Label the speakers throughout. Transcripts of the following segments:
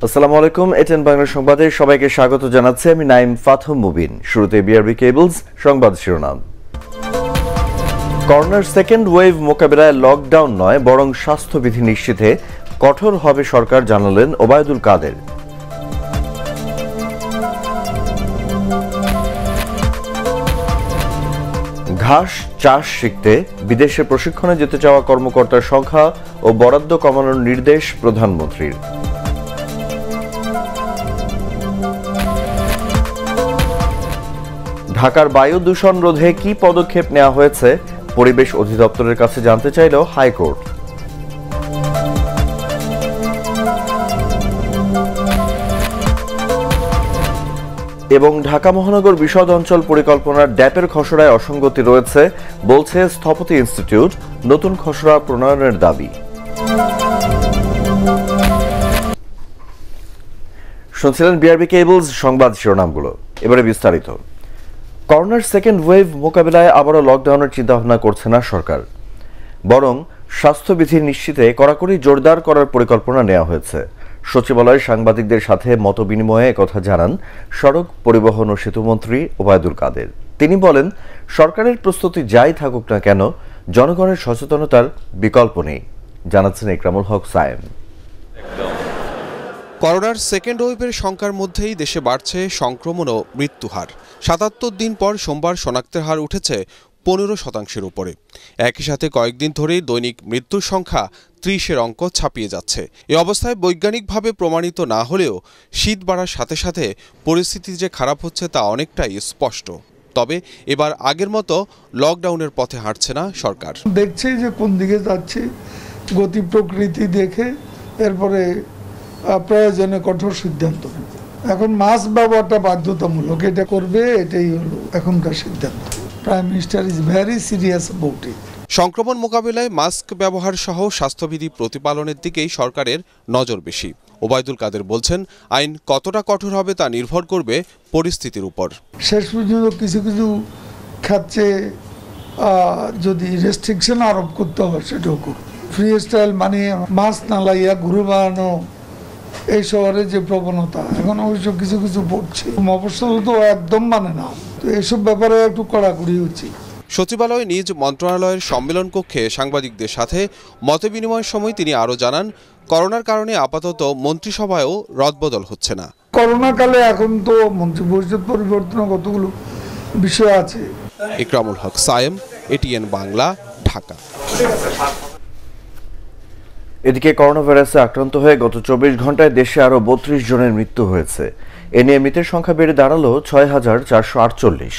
Speaker 1: আসসালামু আলাইকুম, এটিএন বাংলা সংবাদে সবাইকে স্বাগত জানাচ্ছি আমি নাইম ফাতহুম মুবিন। শুরুতে বিআরবি কেবলস সংবাদ শিরোনাম। করোনার সেকেন্ড ওয়েভ মোকাবিলায় লকডাউন নয় বরং স্বাস্থ্যবিধি নিশ্চিতে কঠোর হবে সরকার, জানালেন ওবায়দুল কাদের। ঘাস চাষ শিখতে বিদেশে প্রশিক্ষণে যেতে চাওয়া কর্মকর্তার সংখ্যা ও বরাদ্দ কমানোর নির্দেশ প্রধানমন্ত্রীর। ঢাকার বায়ু দূষণ রোধে কি পদক্ষেপ নেওয়া হয়েছে পরিবেশ অধিদপ্তরের কাছে জানতে চাইল হাইকোর্ট। এবং ঢাকা মহানগর বিশদ অঞ্চল পরিকল্পনার ড্যাপের খসড়ায় অসঙ্গতি রয়েছে বলছে স্থপতি ইনস্টিটিউট, নতুন খসড়া প্রণয়নের দাবি। শুনছিলেন বিআরবি কেবলস সংবাদ শিরোনামগুলো, এবারে বিস্তারিত। করোনার সেকেন্ড ওয়েভ মোকাবিলায় আবারও লকডাউনের চিন্তাভাবনা করছে না সরকার, বরং স্বাস্থ্যবিধি নিশ্চিতে কড়াকড়ি জোরদার করার পরিকল্পনা নেওয়া হয়েছে। সচিবালয়ে সাংবাদিকদের সাথে মতবিনিময়ে একথা জানান সড়ক পরিবহন ও সেতুমন্ত্রী ওবায়দুল কাদের। তিনি বলেন, সরকারের প্রস্তুতি যাই থাকুক না কেন, জনগণের সচেতনতার বিকল্প নেই। জানাচ্ছেন ইকরামুল হক সায়েম।
Speaker 2: করোনার সেকেন্ড ওয়েভের সংখ্যার মধ্যেই দেশে বাড়ছে সংক্রমণ ও মৃত্যুহার। ৭৭ দিন পর সোমবার শনাক্তের হার উঠেছে ১৫% উপরে। একই সাথে কয়েকদিন ধরেই দৈনিক মৃত্যুর সংখ্যা ৩০-এর অঙ্ক ছাপিয়ে যাচ্ছে। এ অবস্থায় বৈজ্ঞানিকভাবে প্রমাণিত না হলেও শীত বাড়ার সাথে সাথে পরিস্থিতি যে খারাপ হচ্ছে তা অনেকটাই স্পষ্ট। তবে এবার আগের মতো লকডাউনের পথে হাঁটছে না সরকার।
Speaker 3: দেখছে যে কোন দিকে যাচ্ছে, গতি প্রকৃতি দেখে এরপরে প্রয়োজনে কঠোর সিদ্ধান্ত নেবে। এখন মাস্ক ব্যবহারটা বাধ্যতামূলক, এটা করবে, এটাই হলো এখনকার সিদ্ধান্ত। Prime minister is very serious about it.
Speaker 2: সংক্রমণ মোকাবিলায় মাস্ক ব্যবহার সহ স্বাস্থ্যবিধি প্রতিপালনের দিকেই সরকারের নজর বেশি। ওবায়দুল কাদের বলছেন, আইন কতটা কঠোর হবে তা নির্ভর করবে পরিস্থিতির উপর।
Speaker 3: শেষ পর্যন্ত কিছু কিছু ক্ষেত্রে যদি রেস্ট্রিকশন আরোপ করতে হয় সেটাও করবে। ফ্রি স্টাইল মানে মাস্ক না লাইয়া ঘুরে বেড়ানো, এই শহরে যে প্রবণতা এখন অবশ্য কিছু কিছু পড়ছে, মফস্বল তো একদম মানে না, তো এইসব ব্যাপারে একটু কড়াকড়ি উচিত।
Speaker 2: সচিবালয়ে নিজ মন্ত্রণালয়ের সম্মেলন কক্ষে সাংবাদিকদের সাথে মতবিনিময়ের সময় তিনি আরও জানান, করোনার কারণে আপাতত মন্ত্রিসভায়ও রদবদল হচ্ছে না।
Speaker 3: করোনা কালে এখন তো মন্ত্রিপরিষদ পরিবর্তন কতগুলো বিষয় আছে।
Speaker 2: ইকরামুল হক সায়েম, এটিএন বাংলা, ঢাকা।
Speaker 1: এদিকে করোনা ভাইরাসে আক্রান্ত হয়ে গত ২৪ ঘন্টায় দেশে আরও ৩২ জনের মৃত্যু হয়েছে। এ নিয়ে মৃতের সংখ্যা বেড়ে দাঁড়ালো ৬,৪৪৮।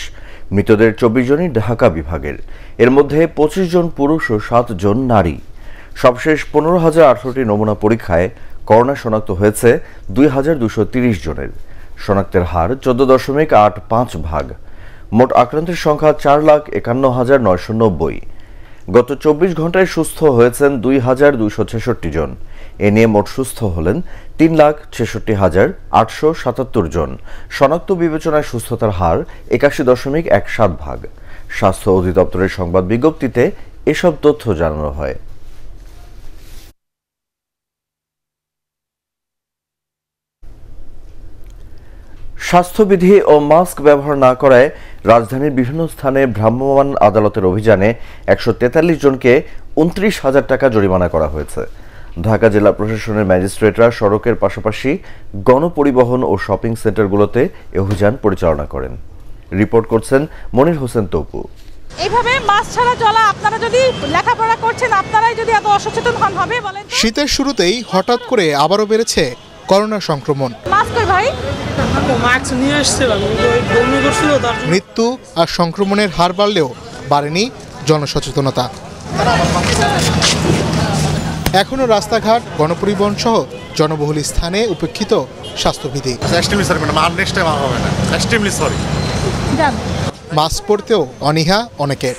Speaker 1: মৃতদের ২৪ জনই ঢাকা বিভাগের, এর মধ্যে ২৫ জন পুরুষ ও 7 জন নারী। সবশেষ ১৫,০১৮টি নমুনা পরীক্ষায় করোনা শনাক্ত হয়েছে ২,২৩০ জনের। শনাক্তের হার ১৪.৮৫%। মোট আক্রান্তের সংখ্যা 4,৫১,৯৯০। গত ২৪ ঘন্টায় সুস্থ হয়েছেন ২,২৬৬ জন। এ নিয়ে মোট সুস্থ হলেন ৩,৬৬,৮৭৭ জন। শনাক্ত বিবেচনায় সুস্থতার হার ৮১.১৭%। স্বাস্থ্য অধিদপ্তরের সংবাদ বিজ্ঞপ্তিতে এসব তথ্য জানানো হয়। স্বাস্থ্যবিধি ও মাস্ক ব্যবহার না করায় রাজধানীর বিভিন্ন স্থানে ভ্রাম্যমাণ আদালতের অভিযানে ১৪৩ জনকে ২৯,০০০ টাকা জরিমানা করা হয়েছে। ঢাকা জেলা প্রশাসনের ম্যাজিস্ট্রেটরা সড়কের পাশাপাশি গণপরিবহন ও শপিং সেন্টারগুলোতে এ অভিযান পরিচালনা করেন। রিপোর্ট করছেন মনির হোসেন তপু।
Speaker 4: এইভাবে মাস্ক ছাড়া চলা, আপনারা যদি লেখাপড়া করছেন, আপনারাই যদি এত অসচেতন হন হবে বলেন।
Speaker 5: শীতের শুরুতেই হঠাৎ করে আবারও বেড়েছে করোনা সংক্রমণ। মৃত্যু আর সংক্রমণের হার বাড়লেও বাড়েনি জনসচেতনতা। এখনো রাস্তাঘাট, গণপরিবহন সহ জনবহুল স্থানে উপেক্ষিত স্বাস্থ্যবিধি। মাস্ক পরতেও অনীহা অনেকের।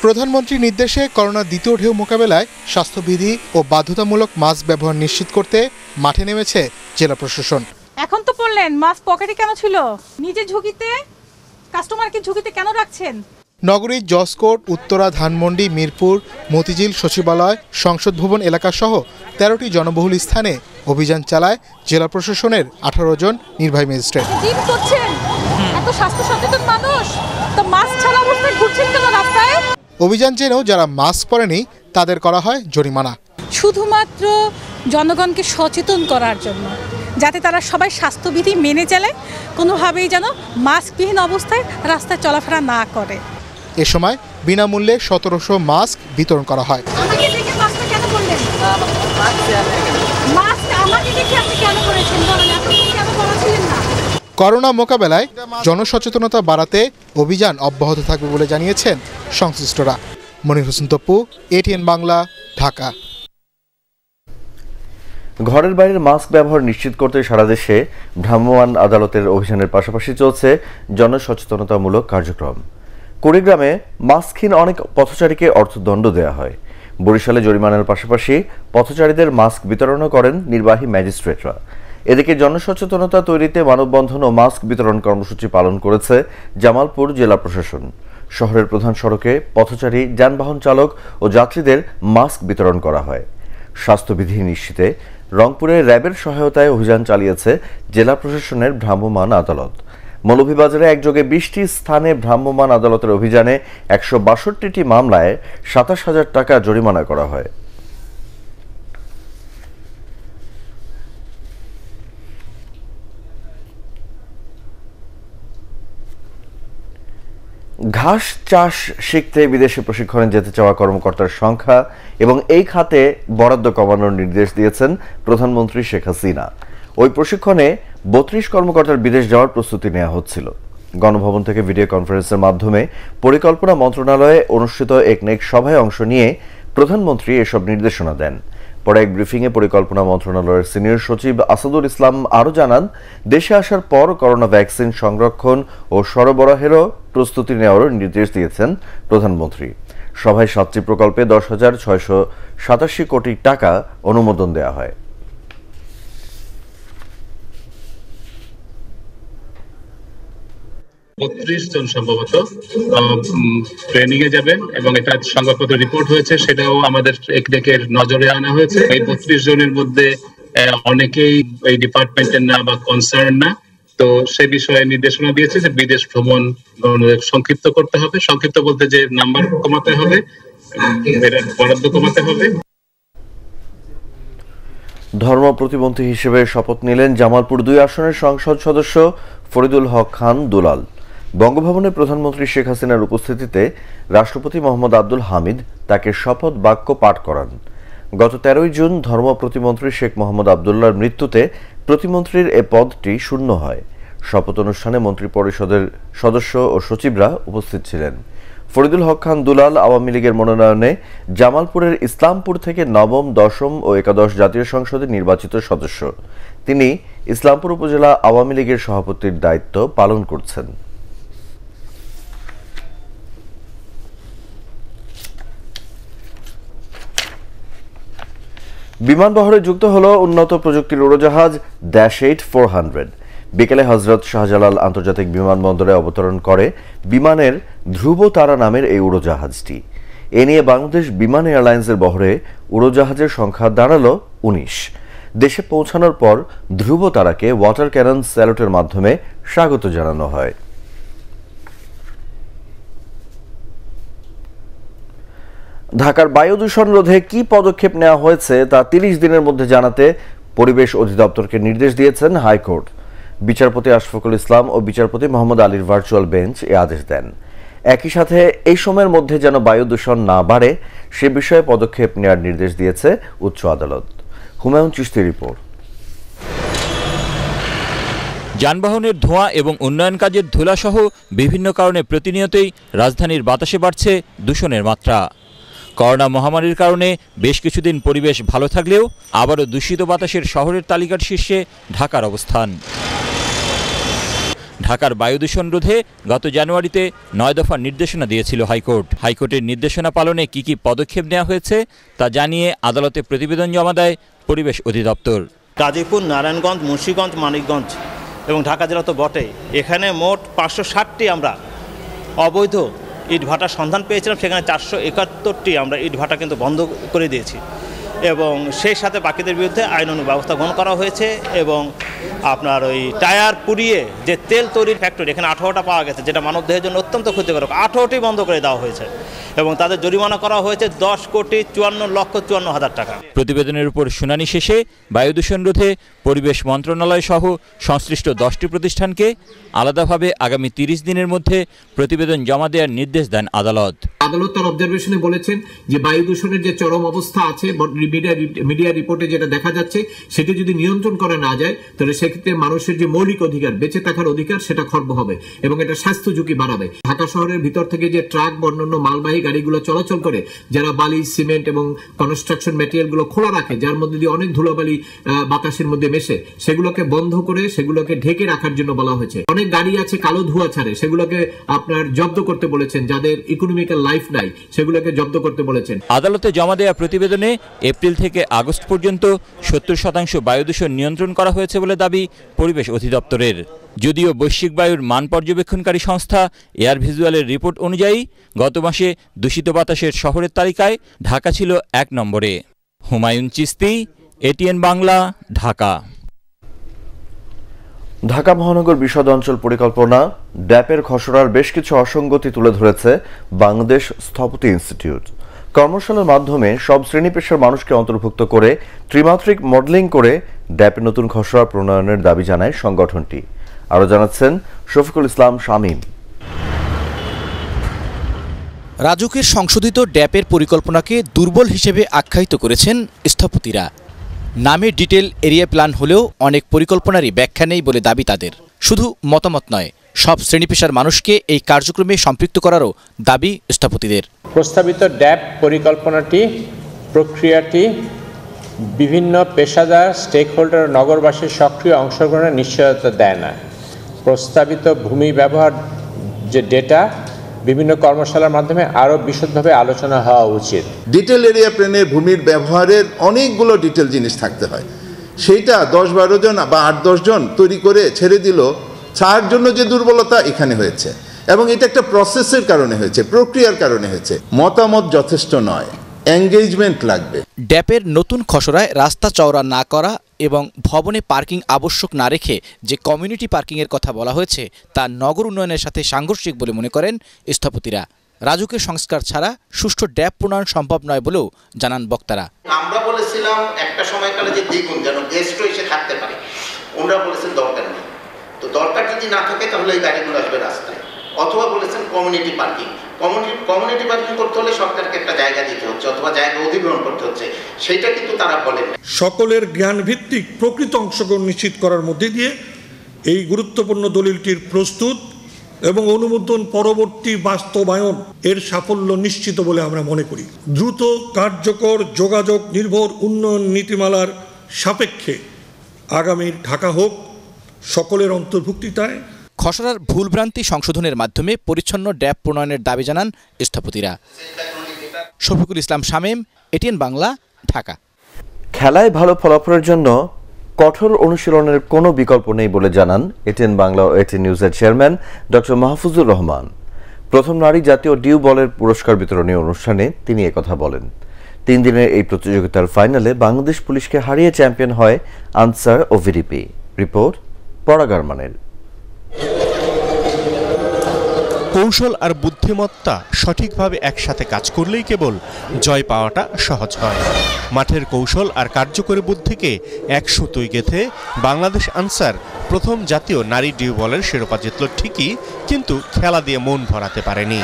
Speaker 5: প্রধানমন্ত্রীর নির্দেশে করোনার দ্বিতীয় ঢেউ মোকাবেলায় স্বাস্থ্যবিধি ও বাধ্যতামূলক মাস্ক ব্যবহার নিশ্চিত করতে মাঠে নেমেছে জেলা প্রশাসন।
Speaker 4: এখন তো পড়লেন, মাস্ক পকেটে কেন ছিল? নিজে ঝুঁকিতে, কাস্টমারকে ঝুঁকিতে কেন রাখছেন?
Speaker 5: নগরীর জসকোট, উত্তরা, ধানমন্ডি, মিরপুর, মতিঝিল, সচিবালয়, সংসদ ভবন এলাকাসহ 13টি জনবহুল স্থানে অভিযান চালায় জেলা প্রশাসনের 18 জন নির্বাহী ম্যাজিস্ট্রেট।
Speaker 4: জিম করছেন, এত স্বাস্থ্য সচেতন মানুষ, তো মাস্ক ছাড়া অবস্থায় ঘুরছেন কেন রাস্তায়?
Speaker 5: অভিযান জেনেও যারা মাস্ক পরেনি তাদের করা হয় জরিমানা।
Speaker 4: শুধুমাত্র জনগণকে সচেতন করার জন্য, যাতে তারা সবাই স্বাস্থ্যবিধি মেনে চলে, কোনোভাবেই যেন মাস্কবিহীন অবস্থায় রাস্তায় চলাফেরা না করে।
Speaker 5: এ সময় বিনামূল্যে 1700 মাস্ক বিতরণ করা হয়।
Speaker 4: আমাকে দেখে মাস্কটা কেন করলেন? মাস্ক আমাকে দেখে আপনি কেন করেছেন বলেন? আপনি কেন করেছিলেন না?
Speaker 5: করোনা মোকাবেলায় জনসচেতনতা বাড়াতে অভিযান অব্যাহত থাকবে বলে জানিয়েছেন সংশ্লিষ্টরা। মনির হোসেন তপ্পু, ATN বাংলা, ঢাকা।
Speaker 1: ঘরের বাইরের মাস্ক ব্যবহার নিশ্চিত করতে সারা দেশে ভ্রাম্যমাণ আদালতের অভিযানের পাশাপাশি চলছে জনসচেতনতামূলক কার্যক্রম। কুড়িগ্রামে মাস্কহীন অনেক পথচারীকে অর্থদণ্ড দেওয়া হয়। বরিশালে জরিমানার পাশাপাশি পথচারীদের মাস্ক বিতরণও করেন নির্বাহী ম্যাজিস্ট্রেটরা। এদিকে জনসচেতনতা তৈরিতে মানববন্ধন ও মাস্ক বিতরণ কর্মসূচি পালন করেছে জামালপুর জেলা প্রশাসন। শহরের প্রধান সড়কে পথচারী, যানবাহন চালক ও যাত্রীদের মাস্ক বিতরণ করা হয়। স্বাস্থ্যবিধি নিশ্চিতে রংপুরে র্যাবের সহায়তায় অভিযান চালিয়েছে জেলা প্রশাসনের ভ্রাম্যমাণ আদালত। মৌলভীবাজারে একযোগে 20টি স্থানে ভ্রাম্যমাণ আদালতের অভিযানে 162টি মামলায় 27,000 টাকা জরিমানা করা হয়। ঘাস চাষ শিখতে বিদেশে প্রশিক্ষণে যেতে চাওয়া কর্মকর্তার সংখ্যা এবং এই খাতে বরাদ্দ কমানোর নির্দেশ দিয়েছেন প্রধানমন্ত্রী শেখ হাসিনা। ওই প্রশিক্ষণে 32 কর্মকর্তার বিদেশ যাওয়ার প্রস্তুতি নেওয়া হচ্ছিল। গণভবন থেকে ভিডিও কনফারেন্সের মাধ্যমে পরিকল্পনা মন্ত্রণালয়ে অনুষ্ঠিত একনেক সভায় অংশ নিয়ে প্রধানমন্ত্রী এসব নির্দেশনা দেন। পরে এক ব্রিফিংয়ে পরিকল্পনা মন্ত্রণালয়ের সিনিয়র সচিব আসাদুল ইসলাম আরও জানান, দেশে আসার পর করোনা ভ্যাকসিন সংরক্ষণ ও সরবরাহেরও প্রস্তুতি নেওয়ারও নির্দেশ দিয়েছেন প্রধানমন্ত্রী। সভায় 7টি প্রকল্পে 10,687 কোটি টাকা অনুমোদন দেওয়া হয়।
Speaker 6: 32 জন সম্ভবত ট্রেনিং এ যাবেন এবং এটা সংবাদপত্রে রিপোর্ট হয়েছে, সেটাও আমাদের একদিকের নজরে আনা হয়েছে। এই 32 জনের মধ্যে অনেকেই এই ডিপার্টমেন্টের না বা কনসার্ন না, তো সে বিষয়ে নির্দেশনা দিয়েছে যে বিদেশ ভ্রমণ সংক্ষিপ্ত করতে হবে। সংক্ষিপ্ত বলতে যে নাম্বার কমাতে হবে, বরাদ্দ কমাতে হবে।
Speaker 1: ধর্ম প্রতিমন্ত্রী হিসেবে শপথ নিলেন জামালপুর 2 আসনের সংসদ সদস্য ফরিদুল হক খান দুলাল। বঙ্গভবনে প্রধানমন্ত্রী শেখ হাসিনার উপস্থিতিতে রাষ্ট্রপতি মোহাম্মদ আব্দুল হামিদ তাকে শপথ বাক্য পাঠ করান। গত 13 জুন ধর্ম প্রতিমন্ত্রী শেখ মোহাম্মদ আবদুল্লাহর মৃত্যুতে প্রতিমন্ত্রীর এ পদটি শূন্য হয়। শপথ অনুষ্ঠানে মন্ত্রিপরিষদের সদস্য ও সচিবরা উপস্থিত ছিলেন। ফরিদুল হক খান দুলাল আওয়ামী লীগের মনোনয়নে জামালপুরের ইসলামপুর থেকে নবম, দশম ও একাদশ জাতীয় সংসদে নির্বাচিত সদস্য। তিনি ইসলামপুর উপজেলা আওয়ামী লীগের সভাপতির দায়িত্ব পালন করছেন। বিমানবহরে যুক্ত হল উন্নত প্রযুক্তির উড়োজাহাজ -8-400। বিকেলে হজরত শাহজালাল আন্তর্জাতিক বিমানবন্দরে অবতরণ করে বিমানের ধ্রুব তারা নামের এই উড়োজাহাজটি। এ নিয়ে বাংলাদেশ বিমান এয়ারলাইন্সের বহরে উড়োজাহাজের সংখ্যা দাঁড়ালো 19। দেশে পৌঁছানোর পর ধ্রুব তারাকে ওয়াটার ক্যানন স্যালুটের মাধ্যমে স্বাগত জানানো হয়। ঢাকার বায়ু দূষণ রোধে কি পদক্ষেপ নেওয়া হয়েছে তা 30 দিনের মধ্যে জানাতে পরিবেশ অধিদপ্তরকে নির্দেশ দিয়েছেন হাইকোর্ট। বিচারপতি আশফাকুল ইসলাম ও বিচারপতি মোহাম্মদ আলীর ভার্চুয়াল বেঞ্চ এ আদেশ দেন। একই সাথে এই সময়ের মধ্যে যেন বায়ু দূষণ না বাড়ে সে বিষয়ে পদক্ষেপ নেওয়ার নির্দেশ দিয়েছে উচ্চ আদালত। হুমায়ুন চিশতির রিপোর্ট।
Speaker 7: যানবাহনের ধোঁয়া এবং উন্নয়ন কাজের ধুলাসহ বিভিন্ন কারণে প্রতিনিয়তই রাজধানীর বাতাসে বাড়ছে দূষণের মাত্রা। করোনা মহামারীর কারণে বেশ কিছুদিন পরিবেশ ভালো থাকলেও আবারও দূষিত বাতাসের শহরের তালিকার শীর্ষে ঢাকার অবস্থান। ঢাকার বায়ু দূষণ রোধে গত জানুয়ারিতে 9 দফার নির্দেশনা দিয়েছিল হাইকোর্ট। হাইকোর্টের নির্দেশনা পালনে কি কি পদক্ষেপ নেওয়া হয়েছে তা জানিয়ে আদালতে প্রতিবেদন জমা দেয় পরিবেশ অধিদপ্তর।
Speaker 8: গাজীপুর, নারায়ণগঞ্জ, মুন্সিগঞ্জ, মানিকগঞ্জ এবং ঢাকা জেলা তো বটেই, এখানে মোট 560টি আমরা অবৈধ ইটভাটার সন্ধান পেয়েছিলাম। সেখানে 471টি আমরা ইটভাটা কিন্তু বন্ধ করে দিয়েছি এবং সেই সাথে বাকিদের বিরুদ্ধে আইনানুগ ব্যবস্থা গ্রহণ করা হয়েছে। এবং আপনার ওই টায়ার পুড়িয়ে যে তেল তৈরির ফ্যাক্টরি, এখানে 18টা পাওয়া গেছে, যেটা মানবদেহের জন্য অত্যন্ত ক্ষতিকারক, 18টি বন্ধ করে দেওয়া হয়েছে এবং তাদের জরিমানা করা হয়েছে 10,54,54,000 টাকা।
Speaker 7: প্রতিবেদনের উপর শুনানি শেষে বায়ু দূষণ রোধে পরিবেশ মন্ত্রণালয় সহ সংশ্লিষ্ট 10টি প্রতিষ্ঠানকে আলাদাভাবে আগামী 30 দিনের মধ্যে প্রতিবেদন জমা দেওয়ার নির্দেশ দেন আদালত।
Speaker 9: আদালত তার অবজারভেশনে বলেছেন যে বায়ু দূষণের যে চরম অবস্থা আছে, মিডিয়া রিপোর্টে যেটা দেখা যাচ্ছে, সেটা যদি নিয়ন্ত্রণ করা না যায় তাহলে সেক্ষেত্রে মানুষের যে মৌলিক অধিকার, বেঁচে থাকার অধিকার, সেটা খর্ব হবে এবং এটা স্বাস্থ্য ঝুঁকি বাড়াবে। ঢাকা শহরের ভিতর থেকে যে ট্রাক বা অন্যান্য মালবাহী গাড়িগুলো চলাচল করে, যারা বালি, সিমেন্ট এবং কনস্ট্রাকশন ম্যাটেরিয়াল গুলো খোলা রাখে, যার মধ্যে দিয়ে অনেক ধুলোবালি বাতাসের মধ্যে মেশে, সেগুলোকে বন্ধ করে সেগুলোকে ঢেকে রাখার জন্য বলা হয়েছে। অনেক গাড়ি আছে কালো ধোঁয়া ছাড়ে, সেগুলোকে আপনার জব্দ করতে বলেছেন। যাদের ইকোনমিক্যাল লাইফ নাই সেগুলোকে জব্দ করতে বলেছেন।
Speaker 7: আদালতে জমা দেওয়া প্রতিবেদনে এপ্রিল থেকে আগস্ট পর্যন্ত 70% বায়ু দূষণ নিয়ন্ত্রণ করা হয়েছে বলে দাবি পরিবেশ অধিদপ্তরের। যদিও বৈশ্বিক বায়ুর মান পর্যবেক্ষণকারী সংস্থা এয়ার ভিজুয়ালের রিপোর্ট অনুযায়ী গত মাসে দূষিত বাতাসের শহরের তালিকায় ঢাকা ছিল 1 নম্বরে। হুমায়ুন চিস্তি, এটিএন বাংলা, ঢাকা।
Speaker 1: ঢাকা মহানগর বিশদ অঞ্চল পরিকল্পনা ড্যাপের খসড়ার বেশ কিছু অসঙ্গতি তুলে ধরেছে বাংলাদেশ স্থপতি ইনস্টিটিউট। কর্মশালার মাধ্যমে সব শ্রেণী পেশার মানুষকে অন্তর্ভুক্ত করে ত্রিমাত্রিক মডেলিং করে ড্যাপের নতুন খসড়া প্রণয়নের দাবি জানায় সংগঠনটি। আরও জানাচ্ছেন শফিকুল ইসলাম শামীম।
Speaker 10: রাজুকের সংশোধিত ড্যাপের পরিকল্পনাকে দুর্বল হিসেবে আখ্যায়িত করেছেন স্থপতিরা। নামে ডিটেল এরিয়া প্ল্যান হলেও অনেক পরিকল্পনারই ব্যাখ্যা নেই বলে দাবি তাদের। শুধু মতামত নয়, সব শ্রেণী পেশার মানুষকে এই কার্যক্রমে সম্পৃক্ত করারও দাবি স্থপতিদের।
Speaker 11: প্রস্তাবিত ড্যাপ পরিকল্পনাটি প্রক্রিয়াটি বিভিন্ন পেশাদার স্টেক হোল্ডার নগরবাসীর সক্রিয় অংশগ্রহণের নিশ্চয়তা দেয় না। প্রস্তাবিত ভূমি ব্যবহার যে ডেটা বিভিন্ন কর্মশালার মাধ্যমে আরও বিশদভাবে আলোচনা হওয়া উচিত।
Speaker 12: ডিটেল এরিয়া প্ল্যানের ভূমির ব্যবহারের অনেকগুলো ডিটেল জিনিস থাকতে হয়, সেইটা 10-12 জন বা 8-10 জন তৈরি করে ছেড়ে দিল। তার জন্য যে দুর্বলতা এখানে হয়েছে এবং এটা একটা প্রসেসের কারণে হয়েছে, প্রক্রিয়ার কারণে হয়েছে। মতামত যথেষ্ট নয়, এঙ্গেজমেন্ট লাগবে।
Speaker 10: ড্যাপের নতুন খসড়ায় রাস্তা চওড়া না করা এবং ভবনে পার্কিং আবশ্যক না রেখে যে কমিউনিটি পার্কিংয়ের কথা বলা হয়েছে তা নগর উন্নয়নের সাথে সাংঘর্ষিক বলে মনে করেন স্থপতিরা। রাজুকের সংস্কার ছাড়া সুষ্ঠু ড্যাপ প্রণয়ন সম্ভব নয় বলেও জানান বক্তারা।
Speaker 13: আমরা বলেছিলাম একটা সময়কালে যে দ্বিগুণ যেন গেস্টও এসে থাকতে পারে, ওনারা বলেছেন দরকার নেই। তো দরকার যদি না থাকে তাহলে এই গাড়িগুলো আসবে রাস্তায়, অথবা বলেছেন কমিউনিটি পার্কিং। কমিউনিটি পার্কিং করতে হলে সরকারকে একটা জায়গা দিতে হচ্ছে অথবা জায়গা অধিগ্রহণ করতে হচ্ছে, সেইটা কিন্তু তারা বলেন।
Speaker 14: সকলের জ্ঞান ভিত্তিক প্রকৃত অংশগ্রহণ নিশ্চিত করার মধ্যে দিয়ে এই গুরুত্বপূর্ণ দলিলটির প্রস্তুত এবং অনুমোদন পরবর্তী বাস্তবায়ন এর সাফল্য নিশ্চিত বলে আমরা মনে করি। দ্রুত কার্যকর যোগাযোগ নির্ভর উন্নয়ন নীতিমালার সাপেক্ষে আগামীর ঢাকা হোক সকলের অন্তর্ভুক্তিতায়।
Speaker 10: খসড়ার ভুলভ্রান্তি সংশোধনের মাধ্যমে পরিচ্ছন্ন ড্যাপ প্রণয়নের দাবি জানান স্থপতিরা। শফিকুল ইসলাম শামীম, এটিএন বাংলা, ঢাকা।
Speaker 1: খেলায় ভালো ফলাফলের জন্য কঠোর অনুশীলনের কোনো বিকল্প নেই বলে জানান এটিএন বাংলা ও এটিএন নিউজের চেয়ারম্যান ডক্টর মাহফুজুর রহমান। প্রথম নারী জাতীয় ডিউ বলের পুরস্কার বিতরণী অনুষ্ঠানে তিনি একথা বলেন। 3 দিনের এই প্রতিযোগিতার ফাইনালে বাংলাদেশ পুলিশকে হারিয়ে চ্যাম্পিয়ন হয় আনসার ও ভিডিপি। রিপোর্ট পরাগারমানের।
Speaker 15: কৌশল আর বুদ্ধিমত্তা সঠিকভাবে একসাথে কাজ করলেই কেবল জয় পাওয়াটা সহজ হয়। মাঠের কৌশল আর কার্যকরী বুদ্ধিকে এক সুতোয় গেঁথে বাংলাদেশ আনসার প্রথম জাতীয় নারী ডিউ বলের শিরোপা জিতল ঠিকই, কিন্তু খেলা দিয়ে মন ভরাতে পারেনি।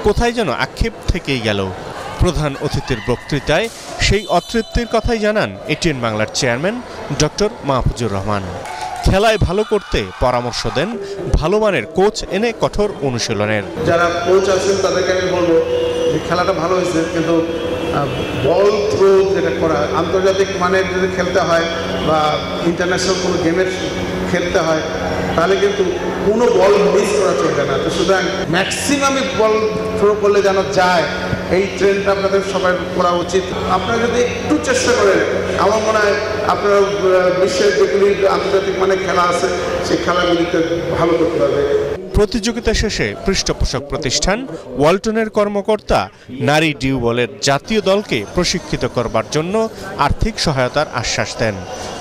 Speaker 15: কোথায় যেন আক্ষেপ থেকেই গেল। প্রধান অতিথির বক্তৃতায় সেই অতৃপ্তির কথাই জানান এটিএন বাংলার চেয়ারম্যান ডক্টর মাহফুজুর রহমান। খেলায় ভালো করতে পরামর্শ দেন ভালো মানের কোচ এনে কঠোর অনুশীলনের।
Speaker 16: যারা কোচ আছেন তাদেরকে আমি বলবো যে খেলাটা ভালো হয়েছে, কিন্তু বল থ্রো যেটা করা আন্তর্জাতিক মানের যদি খেলতে হয় বা ইন্টারন্যাশনাল কোনো গেমের খেলতে হয় তাহলে কিন্তু কোনো বল মিস করা চলবে না। তো সুতরাং ম্যাক্সিমামে বল থ্রো করলে যেন যায়, এই ট্রেনটা আপনাদের সবাই করা উচিত। আপনারা যদি একটু চেষ্টা করেন, আমার মনে হয় আপনারা বিশ্বের যেগুলি আন্তর্জাতিক মানে খেলা আছে সেই খেলাগুলিতে ভালো করতে পারবে।
Speaker 15: প্রতিযোগিতা শেষে পৃষ্ঠপোষক প্রতিষ্ঠান ওয়ালটনের কর্মকর্তা নারী ডিউবলের জাতীয় দলকে প্রশিক্ষিত করবার জন্য আর্থিক সহায়তার আশ্বাস দেন।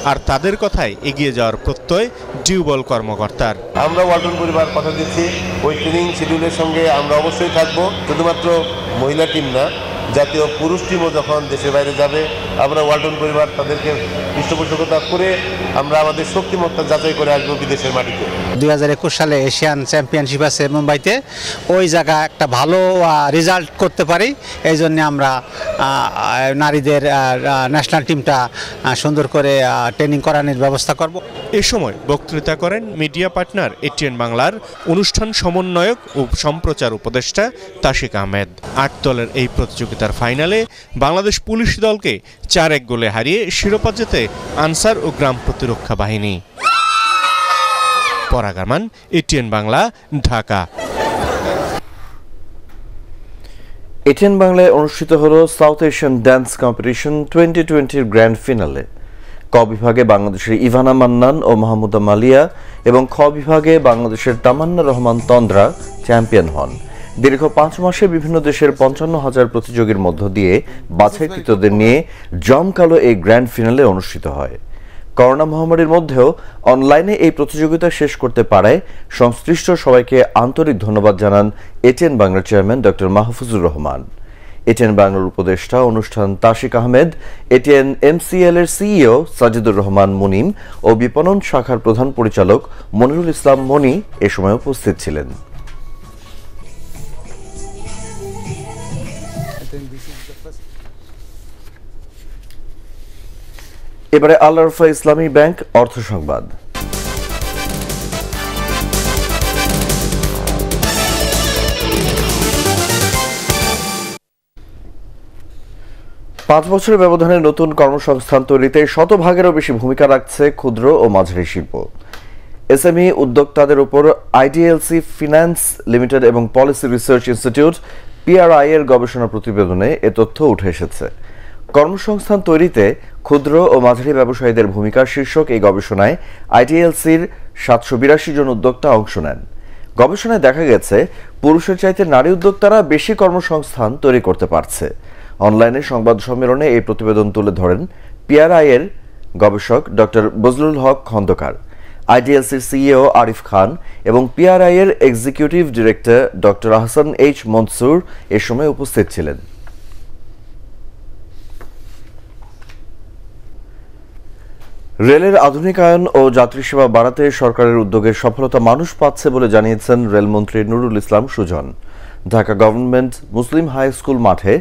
Speaker 15: আর তাদের কথায় এগিয়ে যাওয়ার প্রত্যয় ডিউবল কর্মকর্তার।
Speaker 17: আমরা ওয়ালটন পরিবার কথা দিচ্ছি, ওই ট্রেনিং শিডিউলের সঙ্গে আমরা অবশ্যই থাকবো। শুধুমাত্র মহিলা টিম না, জাতীয় পুরুষ টিমও যখন দেশের বাইরে যাবে, আমরা ওয়ালটন পরিবার তাদেরকে পৃষ্ঠপোষকতা করে আমরা আমাদের শক্তিমত্তা যাচাই করে আসবো বিদেশের মাটিতে।
Speaker 18: 2021 সালে এশিয়ান চ্যাম্পিয়নশিপ আছে মুম্বাইতে, ওই জায়গা একটা ভালো রেজাল্ট করতে পারি, এই জন্য আমরা নারীদের ন্যাশনাল টিমটা সুন্দর করে ট্রেনিং করানোর ব্যবস্থা করব।
Speaker 15: এ সময় বক্তৃতা করেন মিডিয়া পার্টনার এটিএন বাংলার অনুষ্ঠান সমন্বয়ক ও সম্প্রচার উপদেষ্টা তাশিক আহমেদ। 8 দলের এই প্রতিযোগিতার ফাইনালে বাংলাদেশ পুলিশ দলকে 4-1 গোলে হারিয়ে শিরোপা জেতে আনসার ও গ্রাম প্রতিরক্ষা বাহিনী। পরাগ আরমান, এটিএন বাংলা, ঢাকা।
Speaker 1: এটিএন বাংলায় অনুষ্ঠিত হলো সাউথ এশিয়ান ড্যান্স কম্পিটিশন 2020-র গ্র্যান্ড ফিনালে। ক বিভাগে বাংলাদেশের ইভানা মান্নান ও মাহমুদা মালিয়া এবং খ বিভাগে বাংলাদেশের তামান্না রহমান তন্দ্রা চ্যাম্পিয়ন হন। দীর্ঘ 5 মাসে বিভিন্ন দেশের 55,000 প্রতিযোগীর মধ্য দিয়ে বাছাইকৃতদের নিয়ে জমকালো এই গ্র্যান্ড ফিনালে অনুষ্ঠিত হয়। করোনা মহামারীর মধ্যেও অনলাইনে এই প্রতিযোগিতা শেষ করতে পারায় সংশ্লিষ্ট সবাইকে আন্তরিক ধন্যবাদ জানান এটিএন বাংলার chairman doctor Mahfuzur Rahman. ATN বাংলার উপদেষ্টা অনুষ্ঠান তাশিক আহমেদ, এটিএন এমসিএল এর সিইও সাজিদুর রহমান মুনিম ও বিপণন শাখার প্রধান পরিচালক মনিরুল ইসলাম মনি এ সময় উপস্থিত ছিলেন। এবারে আল আরফা ইসলামী ব্যাংক অর্থ সংবাদ। 5 বছরের ব্যবধানে নতুন কর্মসংস্থান তৈরিতে শতভাগেরও বেশি ভূমিকা রাখছে ক্ষুদ্র ও মাঝারি শিল্প। এসএমই উদ্যোক্তাদের উপর আইডিএলসি ফিন্যান্স লিমিটেড এবং পলিসি রিসার্চ ইনস্টিটিউট পিআরআই এর গবেষণা প্রতিবেদনে এ তথ্য উঠে এসেছে। কর্মসংস্থান তৈরিতে ক্ষুদ্র ও মাঝারি ব্যবসায়ীদের ভূমিকা শীর্ষক এই গবেষণায় আইডিএলসির 782 জন উদ্যোক্তা অংশ নেন। গবেষণায় দেখা গেছে পুরুষের চাইতে নারী উদ্যোক্তারা বেশি কর্মসংস্থান তৈরি করতে পারছে। অনলাইনে সংবাদ সম্মেলনে এই প্রতিবেদন তুলে ধরেন পিআরআই এর গবেষক ডক্টর বজলুল হক খন্দকার, আইডিএলসির সিইও আরিফ খান এবং পিআরআই এর executive director doctor Ahsan H Mansur এ সময় উপস্থিত ছিলেন। রেলের আধুনিকায়ন ও যাত্রী সেবা বাড়াতে সরকারের উদ্যোগের সফলতা মানুষ পাচ্ছে বলে জানিয়েছেন রেলমন্ত্রী Nurul Islam Sujan. Dhaka government Muslim high school মাঠে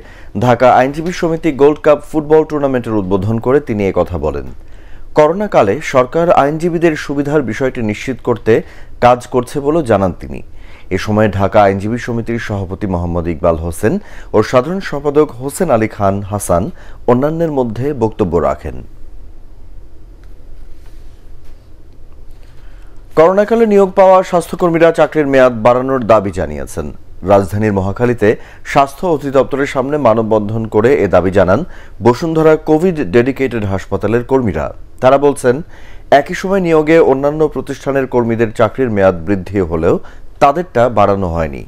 Speaker 1: ঢাকা আইনজীবী সমিতি গোল্ড কাপ ফুটবল টুর্নামেন্টের উদ্বোধন করে তিনি একথা বলেন। করোনাকালে সরকার আইনজীবীদের সুবিধার বিষয়টি নিশ্চিত করতে কাজ করছে বলে জানান তিনি। এ সময় ঢাকা আইনজীবী সমিতির সভাপতি মোহাম্মদ ইকবাল হোসেন ও সাধারণ সম্পাদক হোসেন আলী খান হাসান অন্যান্যের মধ্যে বক্তব্য রাখেন। করোনাকালে নিয়োগ পাওয়া স্বাস্থ্যকর্মীরা চাকরির মেয়াদ বাড়ানোর দাবি জানিয়েছেন। রাজধানীর মহাখালীতে স্বাস্থ্য অধিদপ্তরের সামনে মানববন্ধন করে এ দাবি জানান বসুন্ধরা কোভিড ডেডিকেটেড হাসপাতালের কর্মীরা। তারা বলছেন, একই সময় নিয়োগে অন্যান্য প্রতিষ্ঠানের কর্মীদের চাকরির মেয়াদ বৃদ্ধি হলেও তাদেরটা বাড়ানো হয়নি।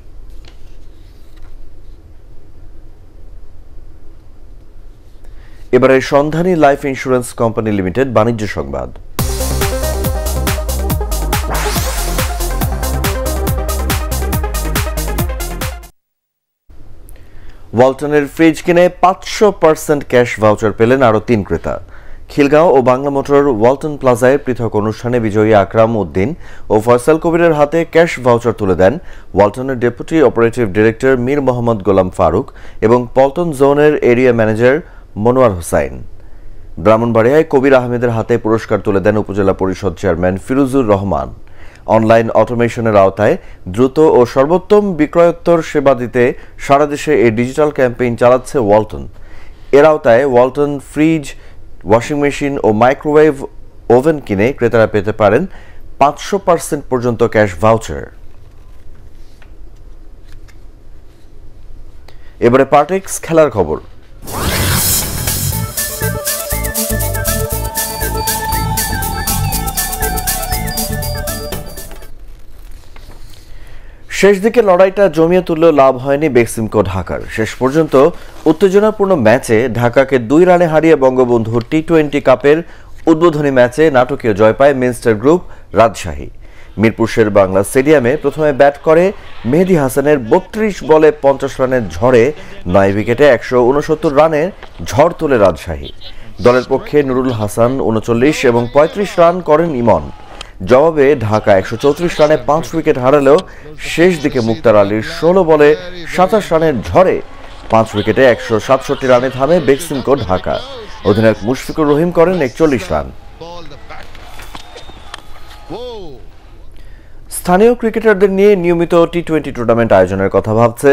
Speaker 1: এবারে সন্ধানী লাইফ ইন্স্যুরেন্স কোম্পানি লিমিটেড বাণিজ্য সংবাদ। ওয়ালটনের ফ্রিজ কিনে 500% ক্যাশ ভাউচার পেলেন আরও 3 ক্রেতা। খিলগাঁও ও বাংলা মোটর ওয়ালটন প্লাজায় পৃথক অনুষ্ঠানে বিজয়ী আকরাম উদ্দিন ও ফয়সাল কবিরের হাতে ক্যাশ ভাউচার তুলে দেন ওয়ালটনের deputy operative director Mir Mohammad Golam Faruk এবং পল্টন জোনের এরিয়া ম্যানেজার মনোয়ার হোসাইন। ব্রাহ্মণবাড়িয়ায় কবির আহমেদের হাতে পুরস্কার তুলে দেন উপজেলা পরিষদ চেয়ারম্যান ফিরুজুর রহমান। অনলাইন অটোমেশনের আওতায় দ্রুত ও সর্বোত্তম বিক্রয়োত্তর সেবা দিতে সারা দেশে এই ডিজিটাল ক্যাম্পেইন চালাচ্ছে ওয়ালটন। এর আওতায় ওয়ালটন ফ্রিজ, ওয়াশিং মেশিন ও মাইক্রোওয়েভ ওভেন কিনে ক্রেতারা পেতে পারেন 500% পর্যন্ত ক্যাশ ভাউচার। এবারে পার্টেক্স খেলার খবর। শেষ দিকে লড়াইটা জমিয়ে তুললেও লাভ হয়নি বেক্সিমকো ঢাকার। শেষ পর্যন্ত উত্তেজনাপূর্ণ ম্যাচে ঢাকাকে 2 রানে হারিয়ে বঙ্গবন্ধু টি-20 কাপের উদ্বোধনী ম্যাচে নাটকীয় জয় পায় মিনস্টার গ্রুপ রাজশাহী। মিরপুর শের বাংলা স্টেডিয়ামে প্রথমে ব্যাট করে মেহেদী হাসানের 32 বলে 50 রানের ঝড়ে 9 উইকেটে 169 রানের ঝড় তোলে রাজশাহী। দলের পক্ষে নুরুল হাসান 39 এবং 35 রান করেন ইমন। জবাবে ঢাকা 134 রানে 5 উইকেট হারালেও শেষ দিকে মুক্তার আলীর 16 বলে 27 রানের ঝড়ে 5 উইকেটে 167 রানে থামে বেক্সিমকো ঢাকা। অধিনায়ক মুশফিকুর রহিম করেন 41 রান। স্থানীয় ক্রিকেটারদের নিয়ে নিয়মিত টি-20 টুর্নামেন্ট আয়োজনের কথা ভাবছে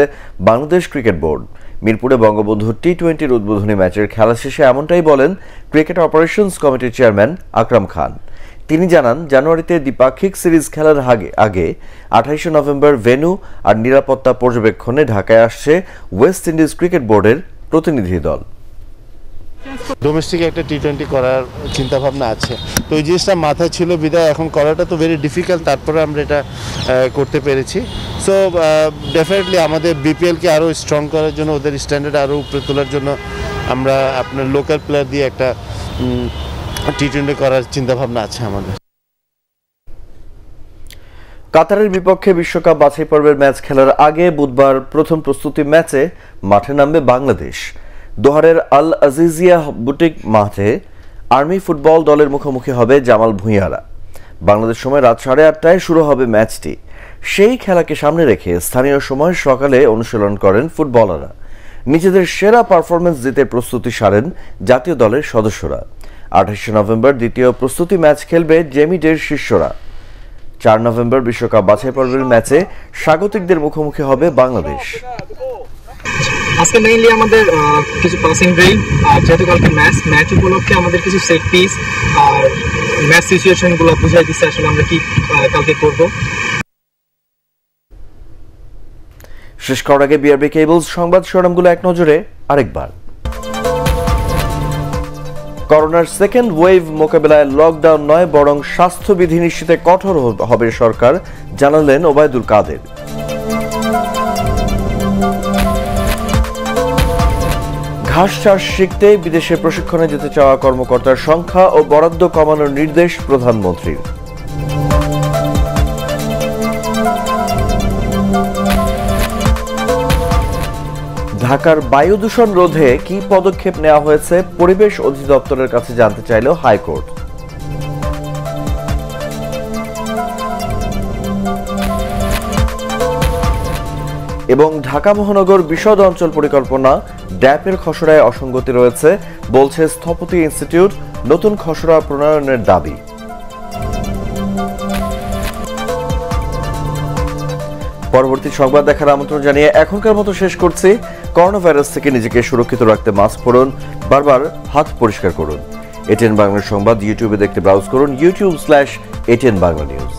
Speaker 1: বাংলাদেশ ক্রিকেট বোর্ড। মিরপুরে বঙ্গবন্ধু টি-20 উদ্বোধনী ম্যাচের খেলা শেষে এমনটাই বলেন ক্রিকেট অপারেশনস কমিটির চেয়ারম্যান আকরাম খান। তিনি জানান, জানুয়ারিতে দ্বিপাক্ষিক সিরিজ খেলার আগে 28 নভেম্বর ভেন্যু আর নিরাপত্তা পর্যবেক্ষণে ঢাকায় আসছে ওয়েস্ট ইন্ডিজ ক্রিকেট বোর্ডের প্রতিনিধি দল।
Speaker 19: ডোমেস্টিক একটা টি-20 করার চিন্তা ভাবনা আছে, তো ওই জিনিসটা মাথায় ছিল বিদায় এখন করাটা তো ভেরি ডিফিকাল্ট, তারপরে আমরা এটা করতে পেরেছি। সো ডেফিনেটলি আমাদের বিপিএলকে আরও স্ট্রং করার জন্য, ওদের স্ট্যান্ডার্ড আরও উপরে তোলার জন্য আমরা আপনার লোকাল প্লেয়ার দিয়ে একটা টি-20 করার চিন্তা ভাবনা আছে আমাদের।
Speaker 1: কাতারের বিপক্ষে বিশ্বকাপ বাছাই পর্বের ম্যাচ খেলার আগে বুধবার প্রথম প্রস্তুতি ম্যাচে মাঠে নামবে বাংলাদেশ। দোহারের আল আজিজিয়া বুটিক মাঠে আর্মি ফুটবল দলের মুখোমুখি হবে জামাল ভুঁইয়ারা। বাংলাদেশ সময় রাত 8:30টায় শুরু হবে ম্যাচটি। সেই খেলাকে সামনে রেখে স্থানীয় সময় সকালে অনুশীলন করেন ফুটবলাররা। নিজেদের সেরা পারফরমেন্স দিতে প্রস্তুতি সারেন জাতীয় দলের সদস্যরা। 28 নভেম্বর দ্বিতীয় প্রস্তুতি ম্যাচ খেলবে জেমিডের শিষ্যরা। 4 নভেম্বর বিশ্বকাপ বাছাই পর্বের ম্যাচে স্বাগতিকদের মুখোমুখি হবে বাংলাদেশ।
Speaker 20: আজকে মেইনলি আমাদের কিছু পাসিং ড্রিল, আর যেহেতু কালকে ম্যাচ উপলক্ষে আমাদের কিছু সেট পিস আর ম্যাচ সিচুয়েশনগুলো বুঝাই দিচ্ছে আসলে আমরা কি কালকে করব।
Speaker 1: শেষ করার আগে বিআরবি কেবলস সংবাদ শিরোনামগুলো এক নজরে আরেকবার। করোনার সেকেন্ড ওয়েভ মোকাবেলায় লকডাউন নয়, বরং স্বাস্থ্যবিধি নিশ্চিতে কঠোর হবে সরকার, জানালেন ওবায়দুল কাদের। ঘাস চাষ শিখতে বিদেশে প্রশিক্ষণে যেতে চাওয়া কর্মকর্তার সংখ্যা ও বরাদ্দ কমানোর নির্দেশ প্রধানমন্ত্রীর। ঢাকার বায়ু দূষণ রোধে কি পদক্ষেপ নেওয়া হয়েছে পরিবেশ অধিদপ্তরের কাছে জানতে চাইল হাইকোর্ট। এবং ঢাকা মহানগর বিশদ অঞ্চল পরিকল্পনা ড্যাপের খসড়ায় অসঙ্গতি রয়েছে, বলছে স্থপতি ইনস্টিটিউট, নতুন খসড়া প্রণয়নের দাবি। পরবর্তী সংবাদ দেখার আমন্ত্রণ জানিয়ে এখনকার মতো শেষ করছি। করোনা ভাইরাস থেকে নিজেকে সুরক্ষিত রাখতে মাস্ক পরুন, বারবার হাত পরিষ্কার করুন। এটিএন বাংলা সংবাদ ইউটিউবে দেখতে ব্রাউজ করুন youtube/ATN Bangla News।